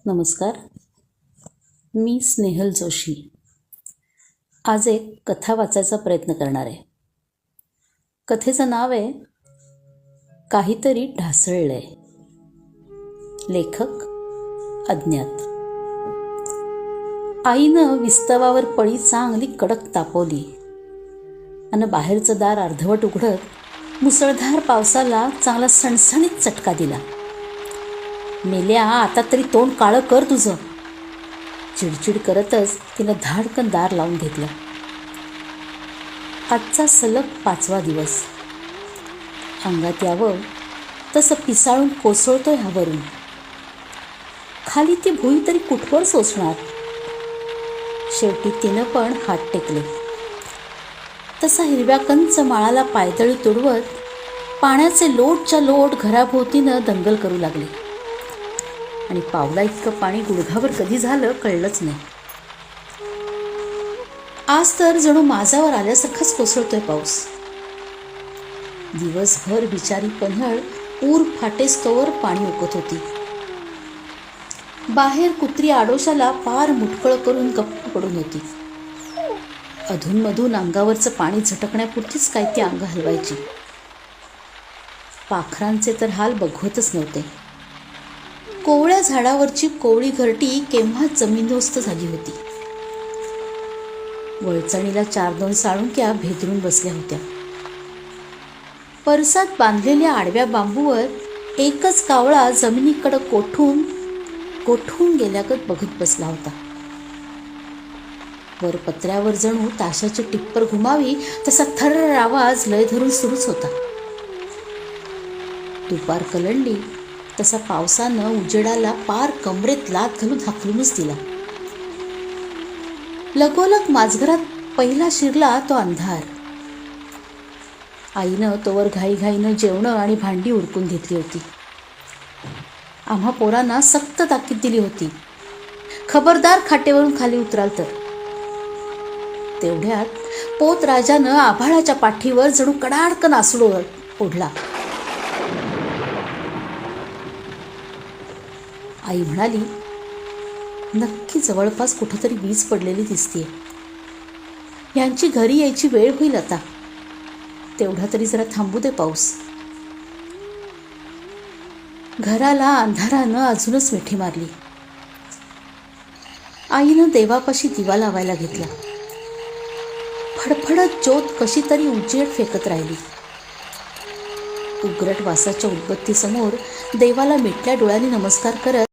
नमस्कार. मी स्नेहल जोशी आज एक कथा वाचायचा प्रयत्न करणार आहे. कथेचं नाव आहे काहीतरी ढासळलंय. लेखक अज्ञात. आईनं विस्तवावर पळी चांगली कडक तापवली आणि बाहेरचं दार अर्धवट उघडत मुसळधार पावसाला चांगला सणसणीत चटका दिला. मेल्या, आता तरी तोंड काळं कर तुझं. चिडचिड करतच तिनं धाडकन दार लावून घेतलं. आजचा सलग 5वा दिवस. अंगात यावं तसं पिसाळून कोसळतोय ह्यावरून. खाली ती भुई तरी कुठवर सोसणार. शेवटी तिनं पण हात टेकले. तसा हिरव्या कंच माळाला पायदळी तुडवत पाण्याचे लोटच्या लोट घराभोवतीनं दंगल करू लागले आणि पावला इतकं पाणी गुडघावर कधी झालं कळलंच नाही. आज तर जणू माझावर आल्यासारखाच कोसळतोय पाऊस. दिवसभर बिचारी पन्हळ ऊर फाटेस्तोवर पाणी उकत होती. बाहेर कुत्री आडोशाला पार मुटकळ करून गप्प पडून होती. अधूनमधून अंगावरचं पाणी झटकण्यापुरतीच काय ती अंग हलवायची. पाखरांचे तर हाल बघवतच नव्हते. कोवळ्या झाडावरची कोवळी घरटी केव्हा जमीनदोस्त झाली होती. वळचणीला 4-2 साळुंक्या भेदरून बसल्या होत्या. परसात बांधलेल्या आडव्या बांबूवर एकच कावळा जमिनीकडे कोठून गेल्यागत बघत बसला होता. वर पत्र्यावर जणू ताशाची टिप्पर घुमावी तसा थर्र आवाज लय धरून सुरूच होता. दुपार कलंडली तसा पावसानं उजेडाला पार कमरेत लाथ घालून हाकलूनच दिला. लगोलग माझघरात पहिला शिरला तो अंधार. आईनं तोवर घाईघाईनं जेवणं आणि भांडी उरकून घेतली होती. आम्हा पोरांना सक्त ताकीद दिली होती, खबरदार खाटेवरून खाली उतराल तर. तेवढ्यात पोतराजानं आभाळाच्या पाठीवर जणू कडाडकन आसुड ओढला. आई म्हणाली, नक्की जवळपास कुठंतरी वीज पडलेली दिसतीये. यांची घरी यायची वेळ होईल आता. तेवढा तरी जरा थांबू दे पाऊस. घराला अंधारानं अजूनच मिठी मारली. आईनं देवापाशी दिवा लावायला घेतला. फडफडत ज्योत कशी तरी उजेड फेकत राहिली. उग्रट वासाच्या उदबत्तीसमोर देवाला मिटल्या डोळ्यांनी नमस्कार करत